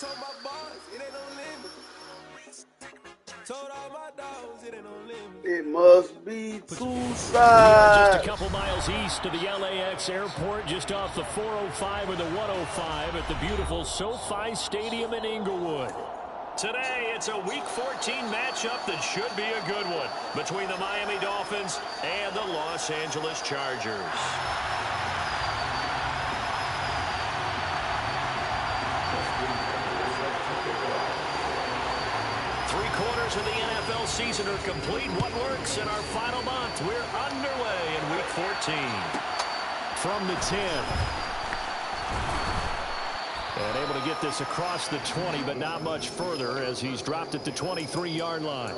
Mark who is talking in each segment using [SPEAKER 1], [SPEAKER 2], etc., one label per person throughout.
[SPEAKER 1] told my boss, it ain't no limit. Told all my dogs, it ain't no limit.
[SPEAKER 2] It must be two
[SPEAKER 3] Just
[SPEAKER 2] sides.
[SPEAKER 3] a couple miles east of the LAX airport, just off the 405 or the 105 at the beautiful SoFi Stadium in Inglewood. Today, it's a Week 14 matchup that should be a good one between the Miami Dolphins and the Los Angeles Chargers. Three-quarters of the NFL season are complete. What works in our final month? We're underway in Week 14. From the 10. And able to get this across the 20, but not much further as he's dropped at the 23-yard line.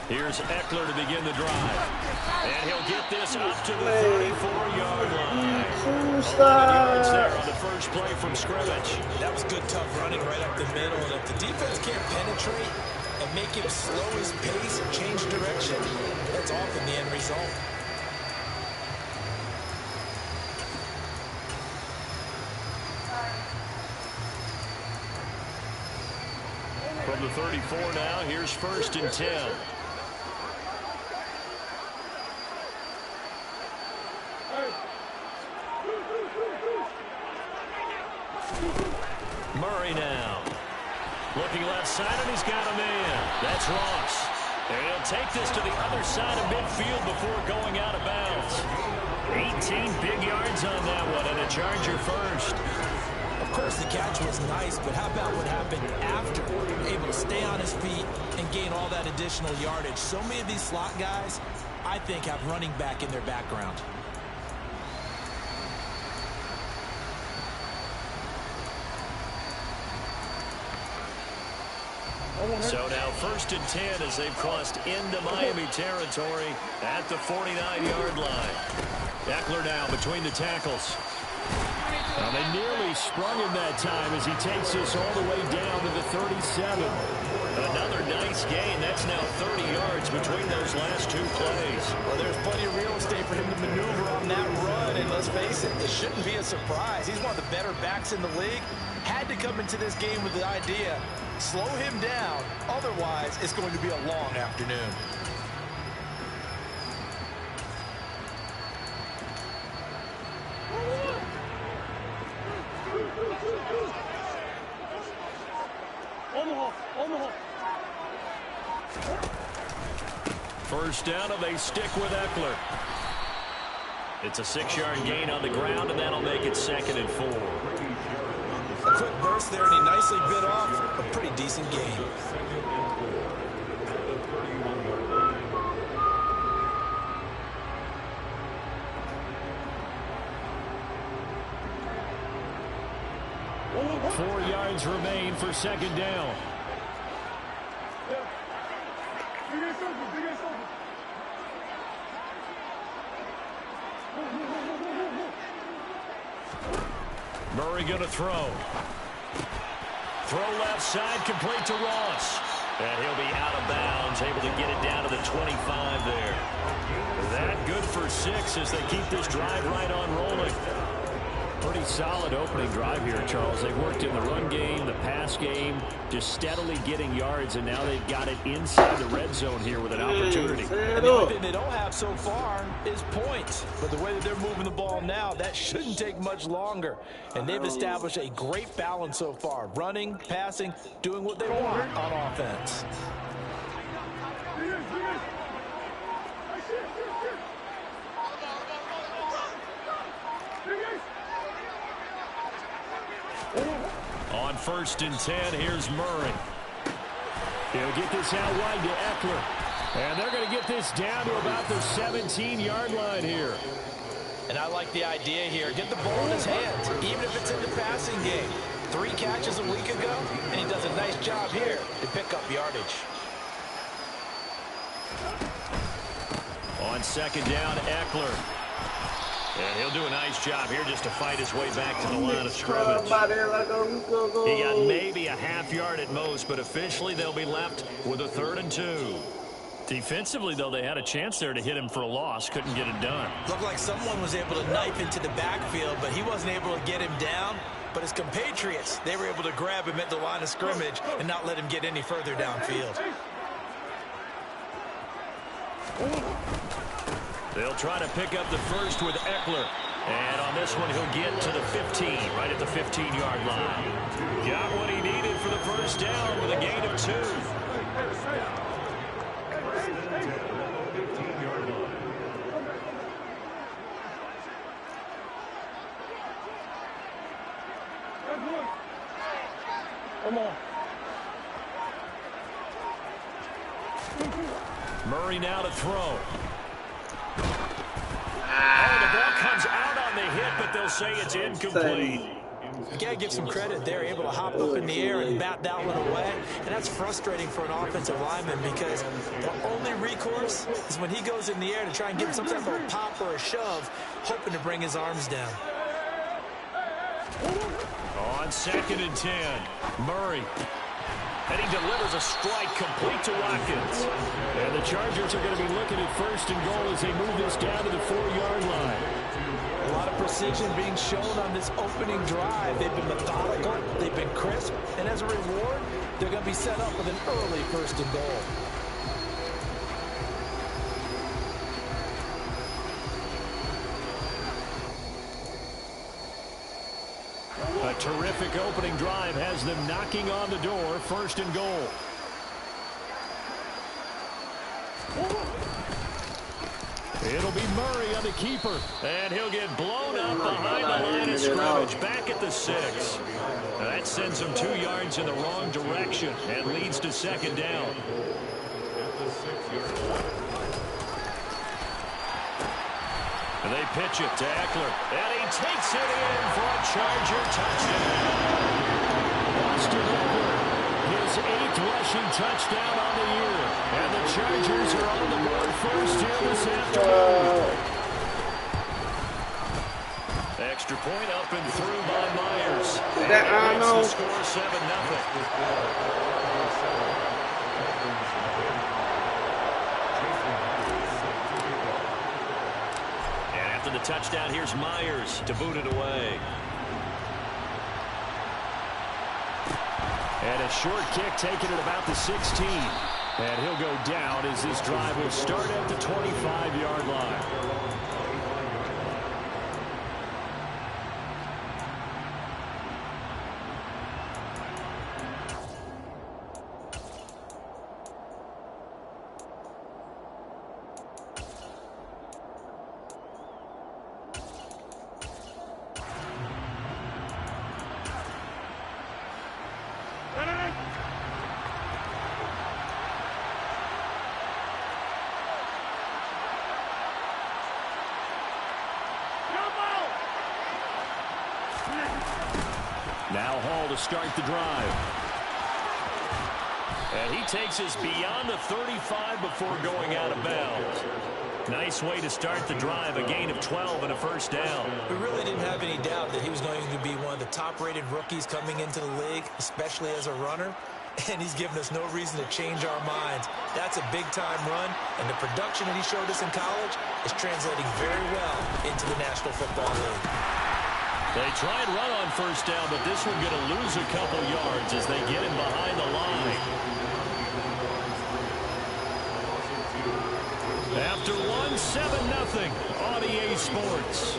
[SPEAKER 3] Here's Eckler to begin the drive. And he'll get this up to the 34-yard line. 11 yards there on the first play from scrimmage.
[SPEAKER 4] That was good, tough running right up the middle. And if the defense can't penetrate and make him slow his pace and change direction, that's often the end result.
[SPEAKER 3] From the 34 now, here's 1st and 10. Murray now. Looking left side, and he's got a man. That's Ross. And he'll take this to the other side of midfield before going out of bounds. 18 big yards on that one, and a Charger first.
[SPEAKER 4] Of course, the catch was nice, but how about what happened after? Able to stay on his feet and gain all that additional yardage. So many of these slot guys, I think, have running back in their background.
[SPEAKER 3] So now 1st and 10 as they've crossed into Miami territory at the 49-yard line. Eckler now between the tackles. Now they nearly sprung him that time as he takes this all the way down to the 37. Another nice gain. That's now 30 yards between those last two plays.
[SPEAKER 4] Well, there's plenty of real estate for him to maneuver on that run, and let's face it, this shouldn't be a surprise. He's one of the better backs in the league. Had to come into this game with the idea, slow him down, otherwise it's going to be a long afternoon.
[SPEAKER 3] First down, and they stick with Eckler. It's a 6-yard gain on the ground, and that'll make it 2nd and 4.
[SPEAKER 4] A quick burst there, and he nicely bit off a pretty decent gain.
[SPEAKER 3] Four yards remain for 2nd down. Murray going to throw. Throw left side, complete to Ross. And he'll be out of bounds, able to get it down to the 25 there. That good for 6 as they keep this drive right on rolling. Pretty solid opening drive here, Charles. They've worked in the run game, the pass game, just steadily getting yards, and now they've got it inside the red zone here with an opportunity.
[SPEAKER 4] And the only thing they don't have so far is points. But the way that they're moving the ball now, that shouldn't take much longer. And they've established a great balance so far. Running, passing, doing what they want on offense.
[SPEAKER 3] On 1st and 10, here's Murray. He'll get this out wide to Eckler. And they're going to get this down to about the 17-yard line here.
[SPEAKER 4] And I like the idea here. Get the ball in his hands, even if it's in the passing game. 3 catches a week ago, and he does a nice job here to pick up yardage.
[SPEAKER 3] On second down, Eckler. And he'll do a nice job here just to fight his way back to the line of scrimmage. He got maybe a half yard at most, but officially they'll be left with a 3rd and 2. Defensively, though, they had a chance there to hit him for a loss. Couldn't get it done.
[SPEAKER 4] Looked like someone was able to knife into the backfield, but he wasn't able to get him down. But his compatriots, they were able to grab him at the line of scrimmage and not let him get any further downfield.
[SPEAKER 3] They'll try to pick up the first with Eckler. And on this one, he'll get to the 15, right at the 15-yard line. Got what he needed for the first down with a gain of 2.
[SPEAKER 5] Come on.
[SPEAKER 3] Murray now to throw. Oh, the ball comes out on the hit, but they'll say it's incomplete.
[SPEAKER 4] You got to give some credit. They're able to hop up in the air and bat that one away. And that's frustrating for an offensive lineman because the only recourse is when he goes in the air to try and get some type of a pop or a shove, hoping to bring his arms down.
[SPEAKER 3] On 2nd and 10, Murray. And he delivers a strike complete to Watkins. And the Chargers are going to be looking at 1st and goal as they move this down to the 4-yard line.
[SPEAKER 4] A lot of precision being shown on this opening drive. They've been methodical, they've been crisp, and as a reward, they're going to be set up with an early 1st and goal.
[SPEAKER 3] A terrific opening drive has them knocking on the door, 1st and goal. It'll be Murray on the keeper, and he'll get blown up behind the line of scrimmage, back at the 6. Now that sends him 2 yards in the wrong direction and leads to 2nd down. And they pitch it to Eckler, and he takes it in for a Charger touchdown. Austin Eckler, his 8th rushing touchdown on the year. And the Chargers are on the board first here this afternoon. Extra point up and through by Myers. And the score 7-0. The touchdown, here's Myers to boot it away. And a short kick taken at about the 16. And he'll go down as this drive will start at the 25-yard line. Now Hall to start the drive. And he takes us beyond the 35 before going out of bounds. Nice way to start the drive, a gain of 12 and a 1st down.
[SPEAKER 4] We really didn't have any doubt that he was going to be one of the top-rated rookies coming into the league, especially as a runner. And he's given us no reason to change our minds. That's a big-time run, and the production that he showed us in college is translating very well into the National Football League.
[SPEAKER 3] They try and run on 1st down, but this one going to lose a couple yards as they get him behind the line. After one, 7-0 on EA Sports.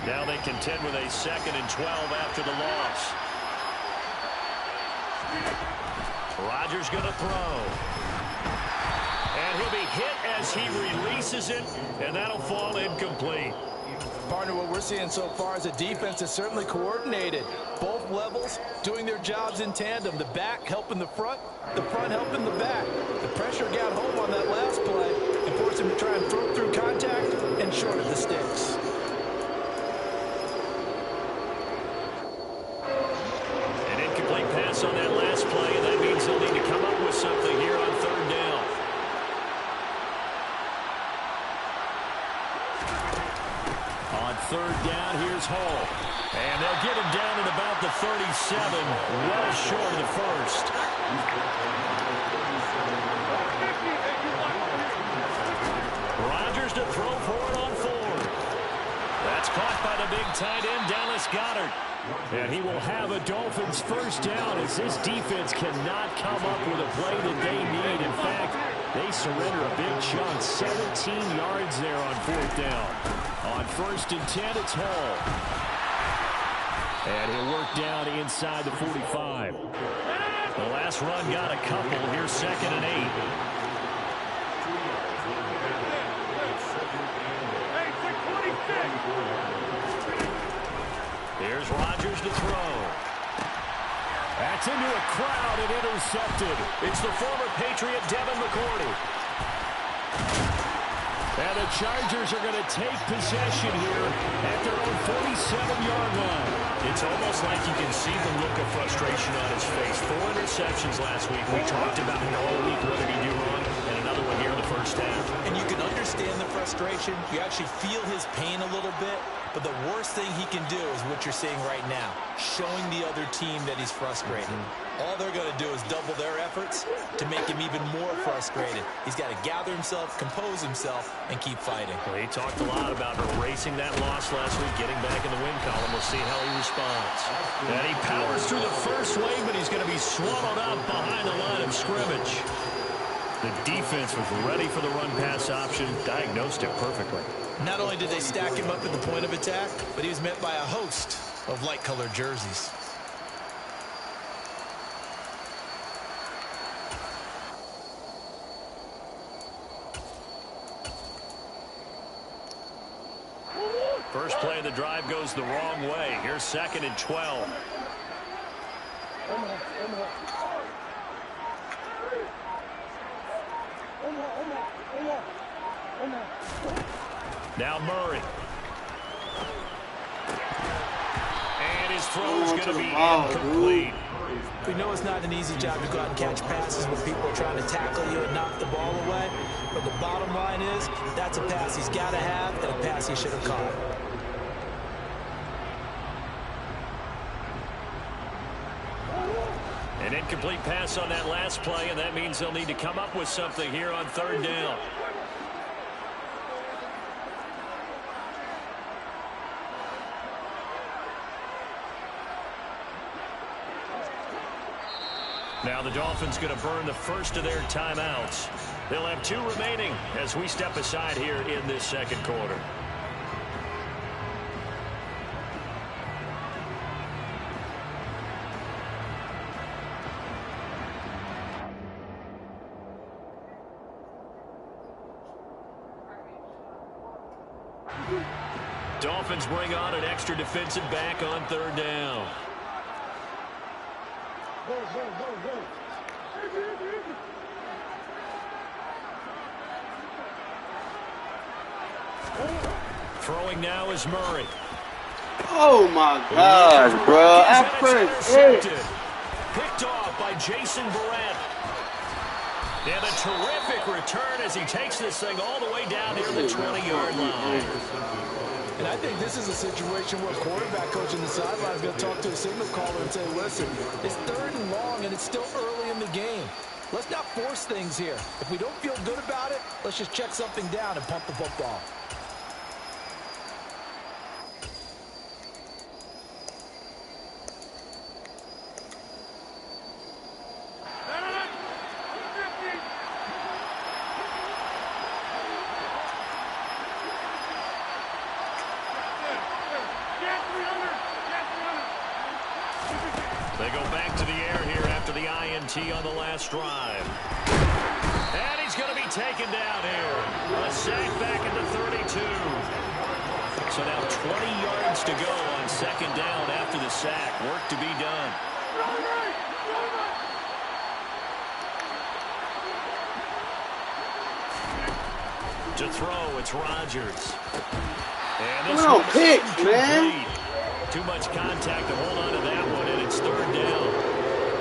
[SPEAKER 3] Now they contend with a 2nd and 12 after the loss. Rodgers going to throw. And he'll be hit as he releases it, and that'll fall incomplete.
[SPEAKER 4] Partner, what we're seeing so far is a defense is certainly coordinated. Both levels doing their jobs in tandem. The back helping the front helping the back. The pressure got home on that last play and forced him to try and throw through contact and short of the sticks.
[SPEAKER 3] An incomplete pass on that last play, and that means he'll need to come up with something here on third down. On third down, here's Hall. And they'll get him down at about the 37, well short of the first. Rodgers to throw for it on fourth. That's caught by the big tight end, Dallas Goedert. And he will have a Dolphins first down as this defense cannot come up with a play that they need. In fact, they surrender a big chunk, 17 yards there on fourth down. On first and 10, it's Hall. And he'll work down inside the 45. The last run got a couple. Here's second and 8. Here's Rodgers to throw. That's into a crowd and intercepted. It's the former Patriot Devin McCourty. And the Chargers are going to take possession here at their own 47-yard line. It's almost like you can see the look of frustration on his face. 4 interceptions last week. We talked about it all week. What did he do wrong? And another one here in the first half.
[SPEAKER 4] And you can understand the frustration. You actually feel his pain a little bit. But the worst thing he can do is what you're seeing right now, showing the other team that he's frustrated. All they're going to do is double their efforts to make him even more frustrated. He's got to gather himself, compose himself, and keep fighting.
[SPEAKER 3] Well, he talked a lot about erasing that loss last week, getting back in the win column. We'll see how he responds. And he powers through the first wave, but he's going to be swallowed up behind the line of scrimmage. The defense was ready for the run-pass option, diagnosed it perfectly.
[SPEAKER 4] Not only did they stack him up at the point of attack, but he was met by a host of light-colored jerseys.
[SPEAKER 3] First play of the drive goes the wrong way. Here's second and 12. Now Murray. And his throw's going to be incomplete.
[SPEAKER 4] We know it's not an easy job to go out and catch passes when people are trying to tackle you and knock the ball away. But the bottom line is, that's a pass he's got to have and a pass he should have caught.
[SPEAKER 3] An incomplete pass on that last play, and that means they'll need to come up with something here on third down. Now the Dolphins going to burn the first of their timeouts. They'll have 2 remaining as we step aside here in this second quarter. Dolphins bring on an extra defensive back on third down. Throwing now is Murray.
[SPEAKER 2] Oh my gosh, bro. I pressed it.
[SPEAKER 3] Picked off by Jason Barrett. And a terrific return as he takes this thing all the way down near the 20-yard line.
[SPEAKER 4] And I think this is a situation where a quarterback coach on the sideline is going to talk to a signal caller and say, listen, it's third and long and it's still early in the game. Let's not force things here. If we don't feel good about it, let's just check something down and pump the football.
[SPEAKER 3] They go back to the air here after the INT on the last drive. And he's going to be taken down here. A sack back into 32. So now 20 yards to go on second down after the sack. Work to be done. To throw, it's Rodgers. And this
[SPEAKER 2] one's pick, man.
[SPEAKER 3] Too much contact to hold on to that one, and it's third down.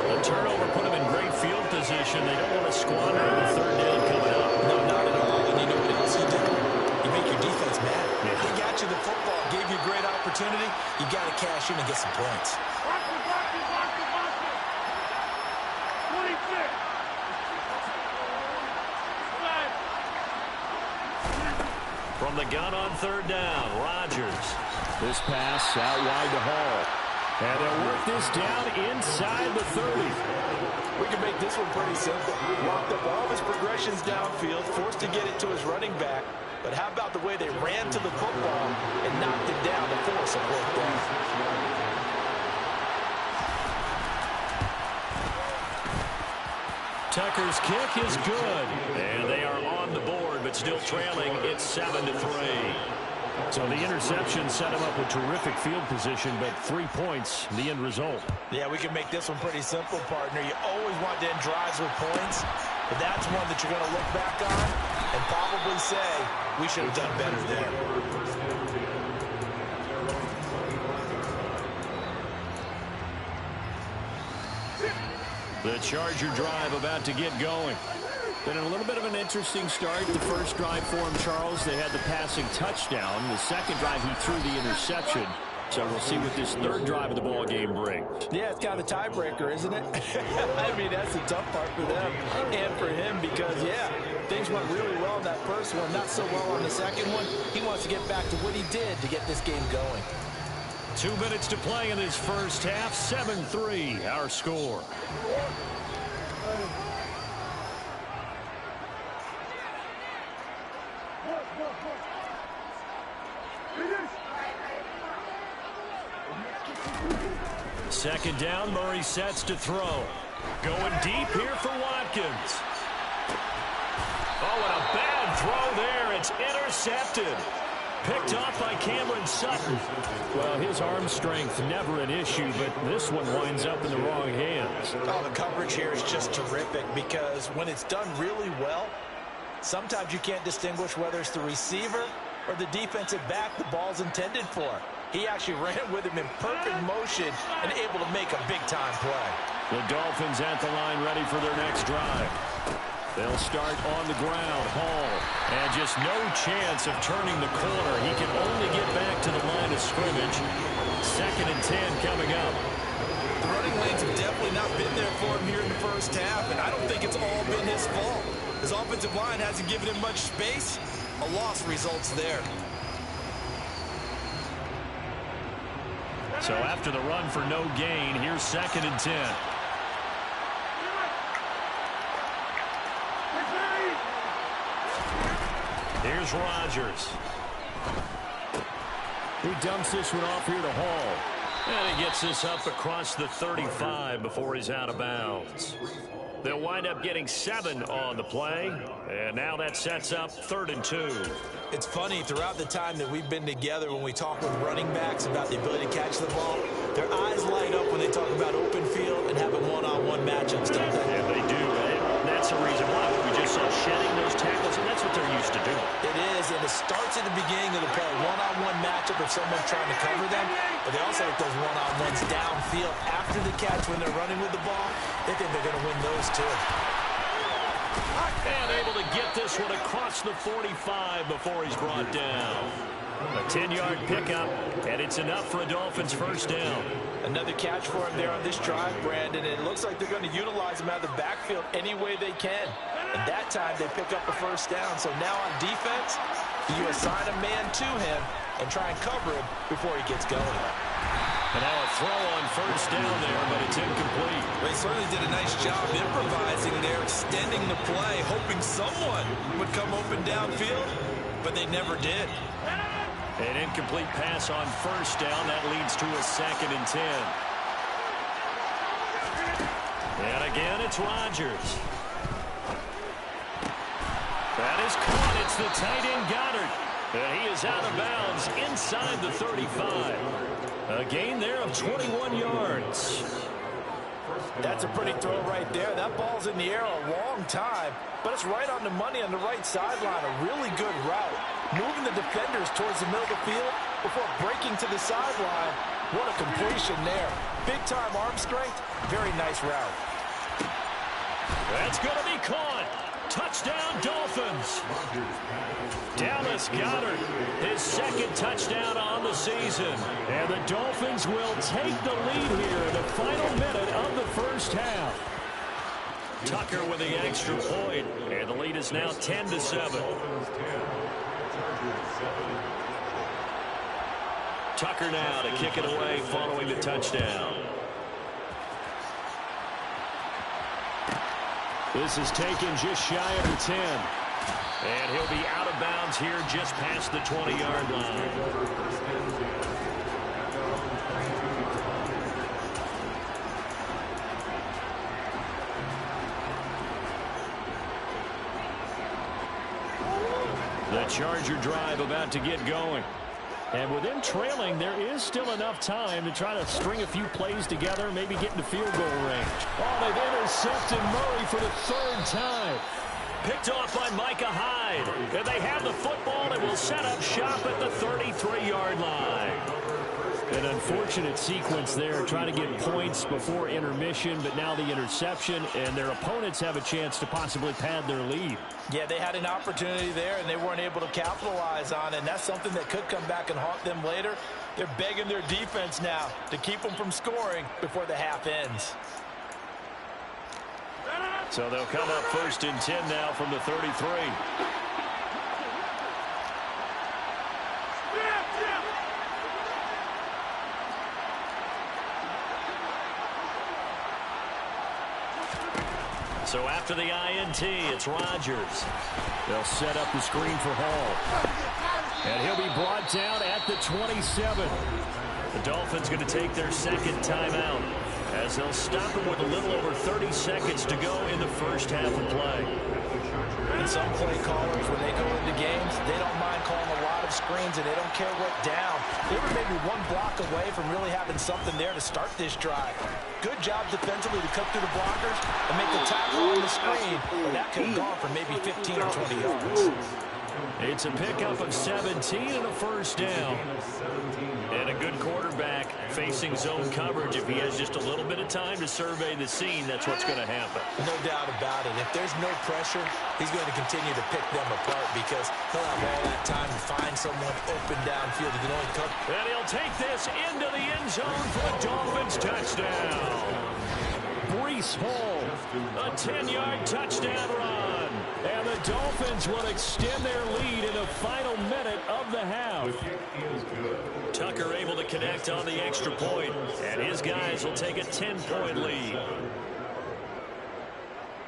[SPEAKER 3] The turnover put them in great field position. They don't want to squander the third down coming up.
[SPEAKER 4] No, not at all. And you know what else you do? You make your defense mad.
[SPEAKER 3] Yeah.
[SPEAKER 4] They got you the football, gave you a great opportunity. You got to cash in and get some points.
[SPEAKER 3] From the gun on third down, Rodgers. This pass out wide to Hall. And they'll work this down inside the 30.
[SPEAKER 4] We can make this one pretty simple. Locked up all of his progressions downfield, forced to get it to his running back. But how about the way they ran to the football and knocked it down to force a fourth down?
[SPEAKER 3] Tucker's kick is good. And they are on the board, but still trailing. It's 7-3. So the interception set him up with terrific field position, but 3 points, the end result.
[SPEAKER 4] Yeah, we can make this one pretty simple, partner. You always want to end drives with points, but that's one that you're going to look back on and probably say, we should have done better there.
[SPEAKER 3] The Charger drive about to get going. Been a little bit of an interesting start. The first drive for him, Charles, they had the passing touchdown. The second drive, he threw the interception. So we'll see what this third drive of the ball game brings.
[SPEAKER 4] Yeah, it's kind of a tiebreaker, isn't it? I mean, that's the tough part for them and for him because, yeah, things went really well in that first one, not so well on the second one. He wants to get back to what he did to get this game going.
[SPEAKER 3] 2 minutes to play in this first half. 7-3, our score. Second down, Murray sets to throw. Going deep here for Watkins. Oh, and a bad throw there. It's intercepted. Picked off by Cameron Sutton. Well, his arm strength never an issue, but this one winds up in the wrong hands.
[SPEAKER 4] Oh, the coverage here is just terrific because when it's done really well, sometimes you can't distinguish whether it's the receiver or the defensive back the ball's intended for. He actually ran with him in perfect motion and able to make a big-time play.
[SPEAKER 3] The Dolphins at the line ready for their next drive. They'll start on the ground. Hall. And just no chance of turning the corner. He can only get back to the line of scrimmage. 2nd and 10 coming up.
[SPEAKER 4] The running lanes have definitely not been there for him here in the first half, and I don't think it's all been his fault. His offensive line hasn't given him much space. A loss results there.
[SPEAKER 3] So after the run for no gain, here's 2nd and 10. Here's Rodgers. He dumps this one off here to Hall. And he gets this up across the 35 before he's out of bounds. They'll wind up getting 7 on the play. And now that sets up 3rd and 2.
[SPEAKER 4] It's funny, throughout the time that we've been together, when we talk with running backs about the ability to catch the ball, their eyes light up when they talk about open field and having one-on-one matchups, don't they?
[SPEAKER 3] Yeah, they do. And that's the reason why we just saw shedding those tackles, and that's what they're used to doing.
[SPEAKER 4] It is, and it starts at the beginning of the play, one-on-one matchup if someone's trying to cover them, but they also like those one-on-ones downfield after the catch when they're running with the ball. They think they're going to win those too.
[SPEAKER 3] And able to get this one across the 45 before he's brought down. A 10-yard pickup, and it's enough for a Dolphins first down.
[SPEAKER 4] Another catch for him there on this drive, Brandon. It looks like they're going to utilize him out of the backfield any way they can. And that time they pick up a first down. So now on defense, you assign a man to him and try and cover him before he gets going.
[SPEAKER 3] And now a throw on first down there, but it's incomplete.
[SPEAKER 4] They certainly did a nice job improvising there, extending the play, hoping someone would come open downfield, but they never did.
[SPEAKER 3] An incomplete pass on first down. That leads to a 2nd and 10. And again, it's Rodgers. That is caught. It's the tight end Goddard. And he is out of bounds inside the 35. A gain there of 21 yards.
[SPEAKER 4] That's a pretty throw right there. That ball's in the air a long time, but it's right on the money on the right sideline. A really good route. Moving the defenders towards the middle of the field before breaking to the sideline. What a completion there. Big-time arm strength. Very nice route.
[SPEAKER 3] That's going to be caught. Touchdown, Dolphins. Dallas Goedert, his second touchdown on the season. And the Dolphins will take the lead here in the final minute of the first half. Tucker with the extra point, and the lead is now 10-7. Tucker now to kick it away following the touchdown. This is taken just shy of the 10. And he'll be out of bounds here just past the 20-yard line. The Charger drive about to get going. And with them trailing, there is still enough time to try to string a few plays together, maybe get into field goal range. Oh, they've intercepted Murray for the third time. Picked off by Micah Hyde. And they have the football and will set up shop at the 33-yard line. An unfortunate sequence there, trying to get points before intermission, but now the interception, and their opponents have a chance to possibly pad their lead.
[SPEAKER 4] Yeah, they had an opportunity there, and they weren't able to capitalize on it, and that's something that could come back and haunt them later. They're begging their defense now to keep them from scoring before the half ends.
[SPEAKER 3] So they'll come up 1st and 10 now from the 33. So after the INT, it's Rodgers. They'll set up the screen for Hall. And he'll be brought down at the 27. The Dolphins going to take their second timeout as they'll stop him with a little over 30 seconds to go in the first half of play.
[SPEAKER 4] And some play callers, when they go into games, they don't mind calling a lot of screens, and they don't care what down. They were maybe one block away from really having something there to start this drive. Good job defensively to cut through the blockers and make the tackle on the screen. But that could have gone for maybe 15 or 20 yards.
[SPEAKER 3] It's a pickup of 17 and a first down. And a good quarterback facing zone coverage. If he has just a little bit of time to survey the scene, that's what's going to happen.
[SPEAKER 4] No doubt about it. If there's no pressure, he's going to continue to pick them apart because he'll have all that time to find someone open downfield. He can only cover.
[SPEAKER 3] And he'll take this into the end zone for a Dolphins touchdown. Breece Hall, a 10-yard touchdown run. And the Dolphins will extend their lead in the final minute of the half. Tucker able to connect on the extra point, and his guys will take a 10-point lead.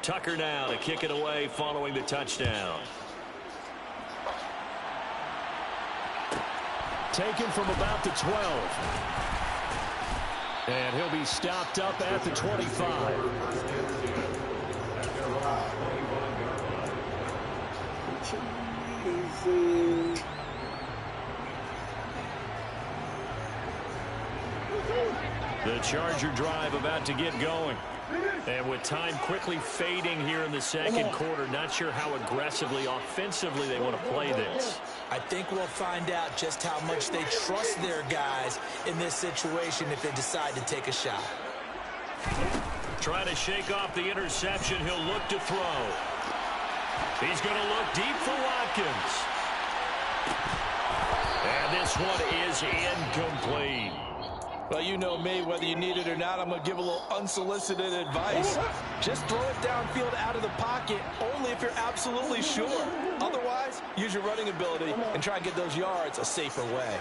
[SPEAKER 3] Tucker now to kick it away following the touchdown. Taken from about the 12. And he'll be stopped up at the 25. The Charger drive about to get going. And with time quickly fading here in the second quarter, not sure how aggressively, offensively they want to play this.
[SPEAKER 4] I think we'll find out just how much they trust their guys in this situation if they decide to take a shot.
[SPEAKER 3] Trying to shake off the interception, he'll look to throw. He's going to look deep for Watkins. And this one is incomplete.
[SPEAKER 4] Well, you know me, whether you need it or not, I'm going to give a little unsolicited advice. Just throw it downfield out of the pocket, only if you're absolutely sure. Otherwise, use your running ability and try and get those yards a safer way.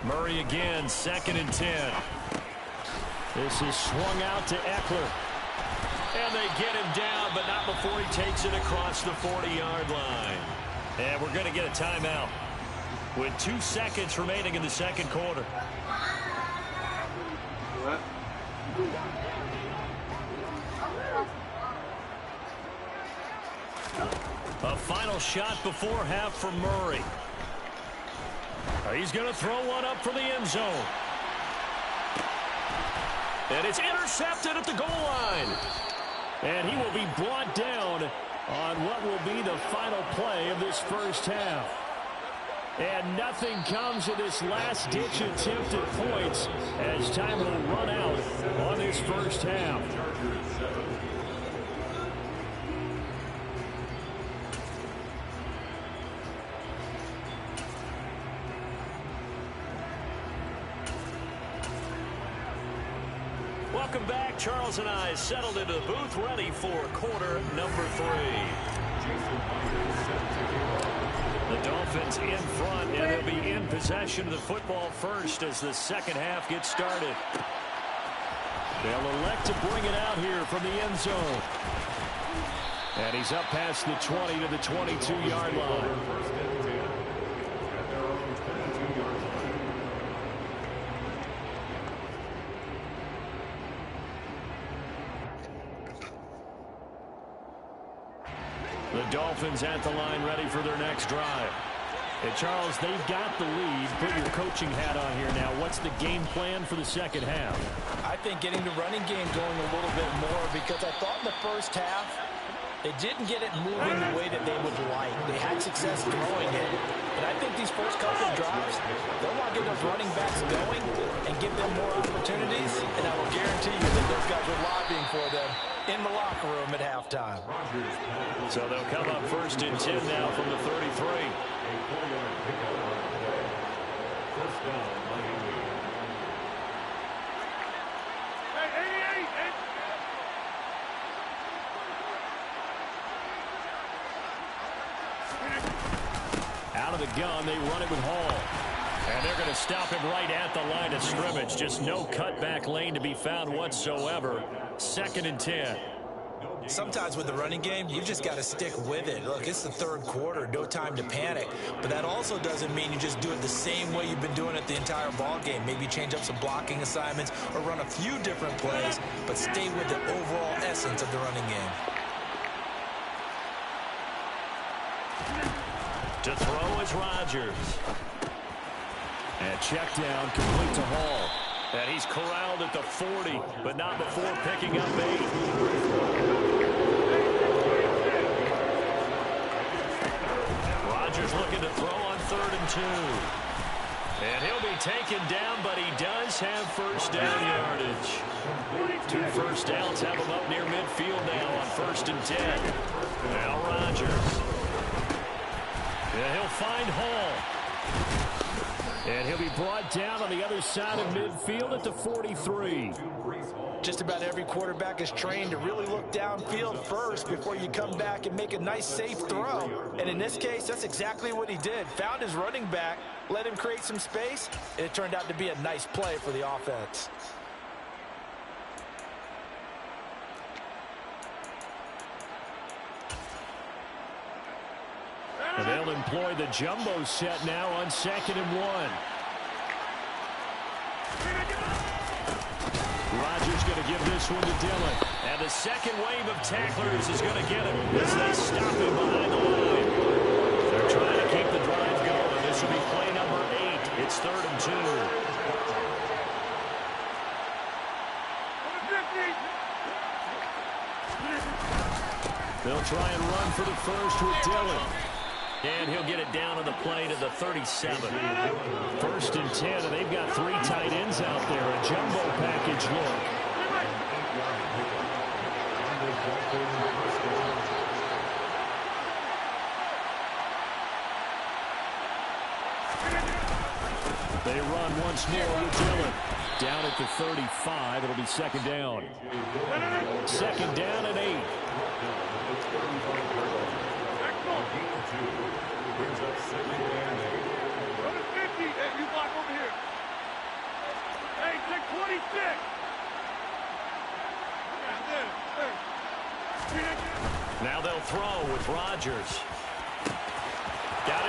[SPEAKER 3] Murray again, 2nd and 10. This is swung out to Eckler. And they get him down, but not before he takes it across the 40-yard line. And we're going to get a timeout. with 2 seconds remaining in the second quarter. A final shot before half for Murray. He's going to throw one up for the end zone. And it's intercepted at the goal line. And he will be brought down on what will be the final play of this first half. And nothing comes of this last-ditch attempt at points as time will run out on this first half. Welcome back. Charles and I settled into the booth, ready for quarter number 3. The Dolphins in front, and they'll be in possession of the football first as the second half gets started. They'll elect to bring it out here from the end zone. And he's up past the 20 to the 22-yard line. The Dolphins at the line ready for their next drive. And Charles, they've got the lead. Put your coaching hat on here now. What's the game plan for the second half?
[SPEAKER 4] I think getting the running game going a little bit more, because I thought in the first half they didn't get it moving the way that they would like. They had success throwing it. And I think these first couple of drives, they'll want to get those running backs going and give them more opportunities. And I will guarantee you that those guys are lobbying for them in the locker room at halftime.
[SPEAKER 3] So they'll come up first and 10 now from the 33. Out of the gun, they run it with Hall. And they're going to stop him right at the line of scrimmage. Just no cutback lane to be found whatsoever. 2nd and 10.
[SPEAKER 4] Sometimes with the running game, you just got to stick with it. Look, it's the third quarter, no time to panic. But that also doesn't mean you just do it the same way you've been doing it the entire ball game. Maybe change up some blocking assignments or run a few different plays, but stay with the overall essence of the running game.
[SPEAKER 3] To throw is Rodgers. And check down, complete to Hall. And he's corralled at the 40, but not before picking up 8. Rodgers looking to throw on 3rd and 2. And he'll be taken down, but he does have first down yardage. 2 first downs have him up near midfield now on 1st and 10. Now Rodgers. And he'll find Hall. And he'll be brought down on the other side of midfield at the 43.
[SPEAKER 4] Just about every quarterback is trained to really look downfield first before you come back and make a nice, safe throw. And in this case, that's exactly what he did. Found his running back, let him create some space, and it turned out to be a nice play for the offense.
[SPEAKER 3] And they'll employ the jumbo set now on 2nd and 1. Rodgers going to give this one to Dillon. And the second wave of tacklers is going to get him as they stop him behind the line. They're trying to keep the drive going. This will be play number 8. It's 3rd and 2. They'll try and run for the first with Dillon. And he'll get it down on the play to the 37. 1st and 10, and they've got 3 tight ends out there. A jumbo package look. They run once more with Dillon. Down at the 35, it'll be 2nd down. 2nd down and 8.
[SPEAKER 5] Brings up 2nd and 8. Run it 50. Hey, you block over here. Hey, take 26.
[SPEAKER 3] Now they'll throw with Rodgers. Got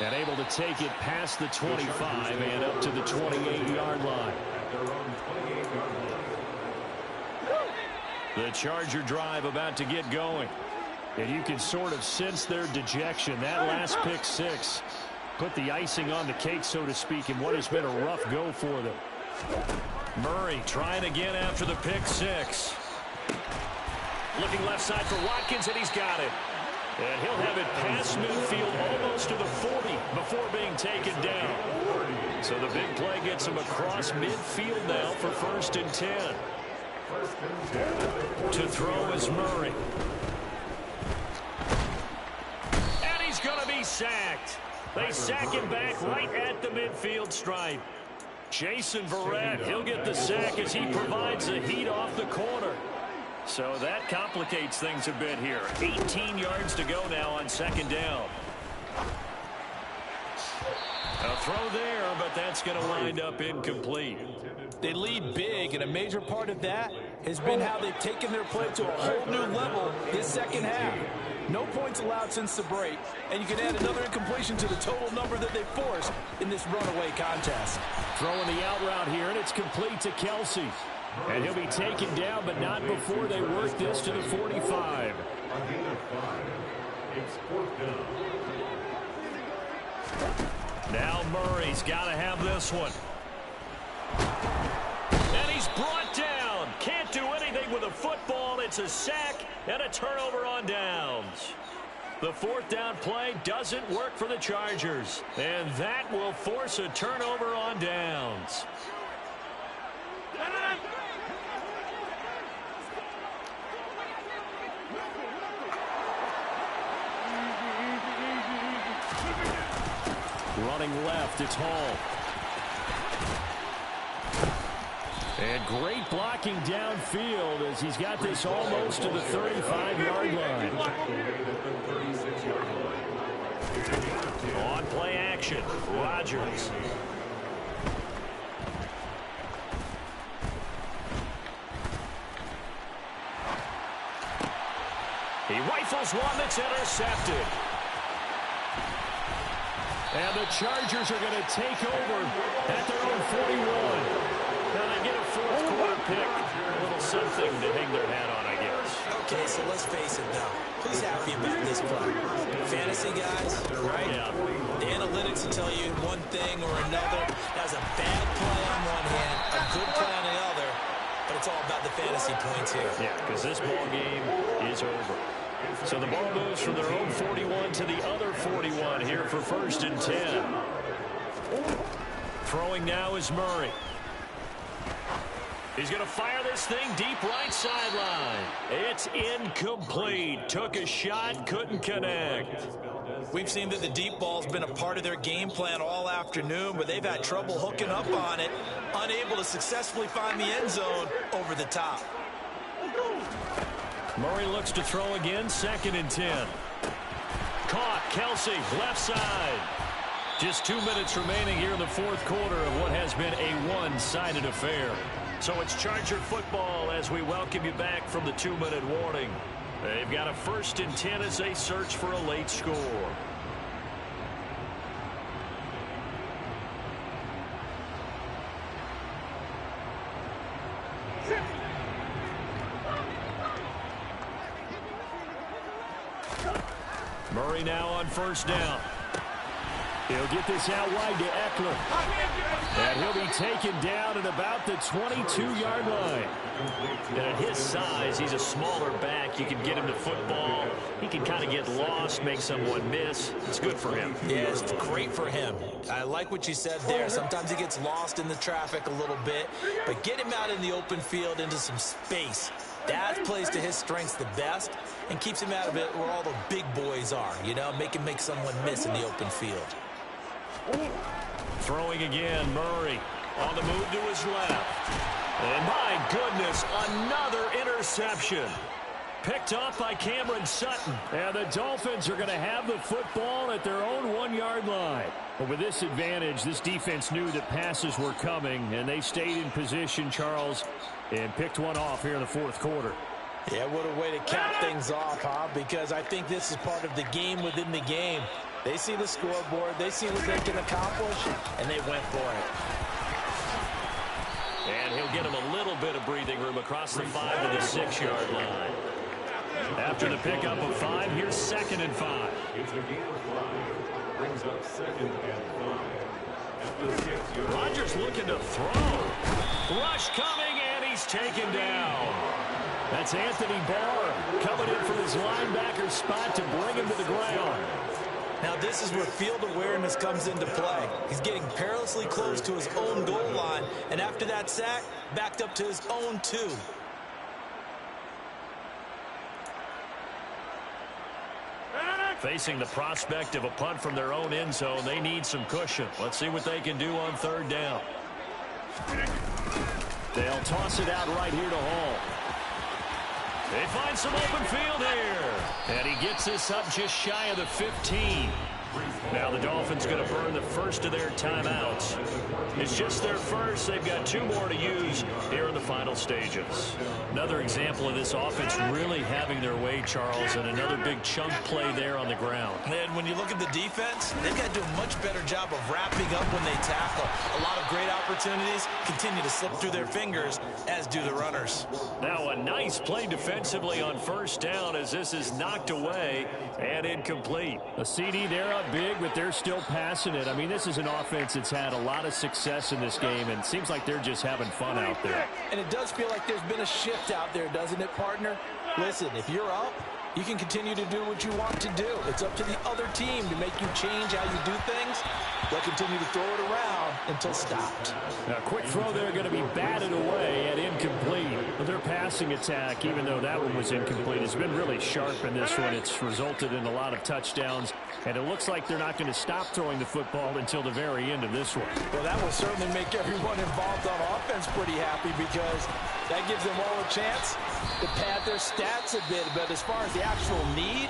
[SPEAKER 3] And able to take it past the 25 and up to the 28-yard line. The Charger drive about to get going. And you can sort of sense their dejection. That last pick six put the icing on the cake, so to speak, in what has been a rough go for them. Murray trying again after the pick six. Looking left side for Watkins, and he's got it. And he'll have it past midfield almost to the 40 before being taken down. So the big play gets him across midfield now for 1st and 10. To throw is Murray. And he's going to be sacked. They sack him back right at the midfield stripe. Jason Verrett, he'll get the sack as he provides the heat off the corner. So that complicates things a bit here. 18 yards to go now on 2nd down. A throw there, but that's going to wind up incomplete.
[SPEAKER 4] They lead big, and a major part of that has been how they've taken their play to a whole new level this second half. No points allowed since the break, and you can add another incompletion to the total number that they forced in this runaway contest.
[SPEAKER 3] Throwing the out route here, and it's complete to Kelsey. And he'll be taken down, but not before they work this to the 45. Now Murray's got to have this one. And he's brought down. Can't do anything with a football. It's a sack and a turnover on downs. The 4th down play doesn't work for the Chargers. And that will force a turnover on downs. Running left, it's Hall. And great blocking downfield as he's got this almost to the 35-yard line. On play action, Rodgers. He rifles one that's intercepted. And the Chargers are going to take over at their own 41. Now they get a 4th quarter pick. A little something to hang their hat on, I guess.
[SPEAKER 6] Okay, so let's face it, though. Who's happy about this play? Fantasy guys, right?
[SPEAKER 3] Yeah.
[SPEAKER 6] The analytics will tell you one thing or another. That was a bad play on one hand, a good play on the other, but it's all about the fantasy points here.
[SPEAKER 3] Yeah, because this ball game is over. So the ball moves from their own 41 to the other 41 here for 1st and 10. Throwing now is Murray. He's going to fire this thing deep right sideline. It's incomplete. Took a shot, couldn't connect.
[SPEAKER 6] We've seen that the deep ball's been a part of their game plan all afternoon, but they've had trouble hooking up on it, unable to successfully find the end zone over the top.
[SPEAKER 3] Murray looks to throw again, 2nd and 10. Caught, Kelsey, left side. Just 2 minutes remaining here in the 4th quarter of what has been a one-sided affair. So it's Charger football as we welcome you back from the 2-minute warning. They've got a 1st and 10 as they search for a late score. Murray now on 1st down. He'll get this out wide to Eckler. And he'll be taken down at about the 22-yard line. And at his size, he's a smaller back. You can get him to football. He can kind of get lost, make someone miss. It's good for him.
[SPEAKER 6] Yeah, it's great for him. I like what you said there. Sometimes he gets lost in the traffic a little bit. But get him out in the open field into some space. That plays to his strengths the best and keeps him out of it where all the big boys are, you know, make him make someone miss in the open field.
[SPEAKER 3] Throwing again, Murray on the move to his left. And my goodness, another interception. Picked off by Cameron Sutton. And the Dolphins are going to have the football at their own 1-yard line. But with this advantage, this defense knew that passes were coming, and they stayed in position, Charles, and picked one off here in the 4th quarter.
[SPEAKER 6] Yeah, what a way to cap things off, huh? Because I think this is part of the game within the game.
[SPEAKER 4] They see the scoreboard, they see what they can accomplish, and they went for it.
[SPEAKER 3] And he'll get him a little bit of breathing room across the 5 to the 6-yard line. After the pickup of 5, here's 2nd and 5.
[SPEAKER 5] It's a gain of 5. Brings up 2nd and 5. At the 6-yard line.
[SPEAKER 3] Rodgers looking to throw. Rush coming, and he's taken down. That's Anthony Barr coming in from his linebacker spot to bring him to the ground.
[SPEAKER 4] Now this is where field awareness comes into play. He's getting perilously close to his own goal line, and after that sack, backed up to his own 2.
[SPEAKER 3] Facing the prospect of a punt from their own end zone, they need some cushion. Let's see what they can do on 3rd down. They'll toss it out right here to Hall. They find some open field here. And he gets this up just shy of the 15. Now the Dolphins going to burn the first of their timeouts. It's just their first. They've got 2 more to use here in the final stages. Another example of this offense really having their way, Charles, and another big chunk play there on the ground.
[SPEAKER 4] And when you look at the defense, they've got to do a much better job of wrapping up when they tackle. A lot of great opportunities continue to slip through their fingers, as do the runners.
[SPEAKER 3] Now a nice play defensively on 1st down as this is knocked away and incomplete. A CD there up big, but they're still passing it. I mean, this is an offense that's had a lot of success in this game, and it seems like they're just having fun out there.
[SPEAKER 4] And it does feel like there's been a shift out there, doesn't it, partner? Listen, if you're up, you can continue to do what you want to do. It's up to the other team to make you change how you do things. They'll continue to throw it around until stopped.
[SPEAKER 3] Now, quick throw there going to be batted away and incomplete. But their passing attack, even though that one was incomplete, has been really sharp in this one. It's resulted in a lot of touchdowns, and it looks like they're not going to stop throwing the football until the very end of this one.
[SPEAKER 4] Well, that will certainly make everyone involved on offense pretty happy, because that gives them all a chance to pad their stats a bit. But as far as the actual need,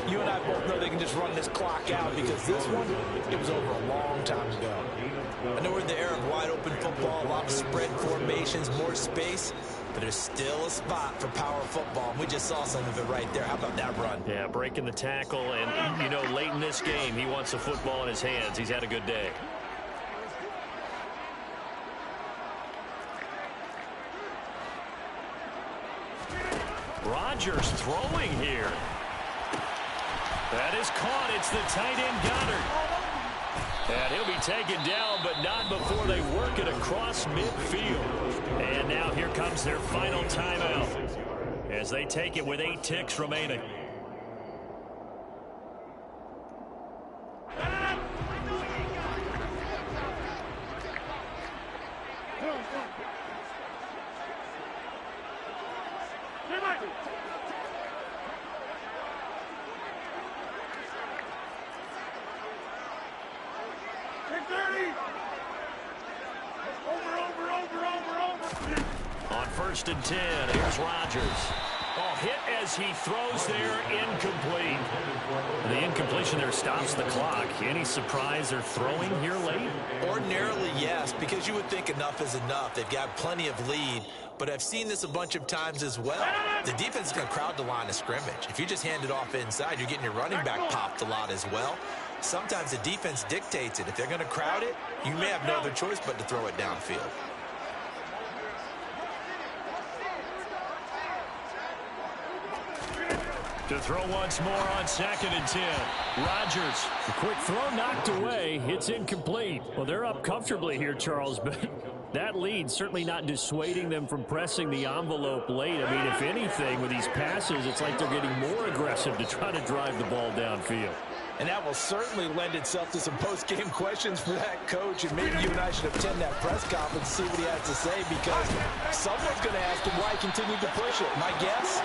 [SPEAKER 4] you and I both know they can just run this clock out, because this one, it was over a long time ago. I know we're in the era of wide-open football, a lot of spread formations, more space, but there's still a spot for power football. We just saw some of it right there. How about that run?
[SPEAKER 3] Yeah, breaking the tackle, and, you know, late in this game, he wants the football in his hands. He's had a good day. Rodgers throwing here. That is caught. It's the tight end Goddard. And he'll be taken down, but not before they work it across midfield. And now here comes their final timeout as they take it with 8 ticks remaining. On 1st and 10, here's Rodgers. Oh, hit as he throws there, incomplete. The incompletion there stops the clock. Any surprise they're throwing here late?
[SPEAKER 4] Ordinarily, yes, because you would think enough is enough. They've got plenty of lead, but I've seen this a bunch of times as well. The defense is going to crowd the line of scrimmage. If you just hand it off inside, you're getting your running back popped a lot as well. Sometimes the defense dictates it. If they're going to crowd it, you may have no other choice but to throw it downfield.
[SPEAKER 3] To throw once more on 2nd and 10. Rodgers, a quick throw knocked away. It's incomplete. Well, they're up comfortably here, Charles, but that lead certainly not dissuading them from pressing the envelope late. I mean, if anything, with these passes, it's like they're getting more aggressive to try to drive the ball downfield.
[SPEAKER 4] And that will certainly lend itself to some post-game questions for that coach, and maybe you and I should attend that press conference to see what he has to say, because someone's going to ask him why he continued to push it. My guess?